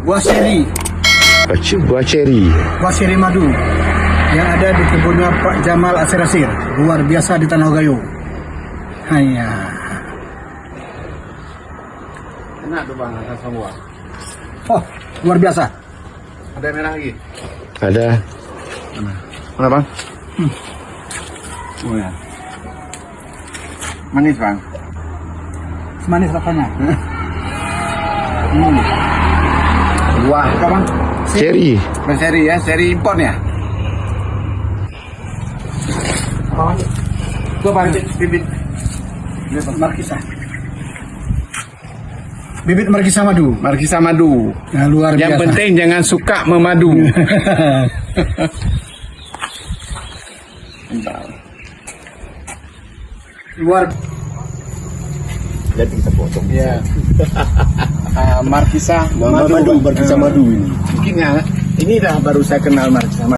buah seri. Buah ceri. Buah seri madu yang ada di kebunnya Pak Jamal Asir-Asir. Luar biasa di Tanah Gayo. Hanya. Enak tuh bang, rasa buah. Oh, luar biasa. Ada yang merah lagi? Ada. Mana bang? Oh ya. Manis bang. Semanis rasanya. Buah apa bang? Ceri. Buah seri ya, seri impor ya. Oh, Itu bang, bibit. Markisa. Bibit Markisa madu. Markisa madu. Nah, luar biasa. Yang penting jangan suka memadu. Luar. Jadi kita potong. Ya. Markisa Madu, Markisa madu ini. Mungkin ya, ini dah baru saya kenal Markisa.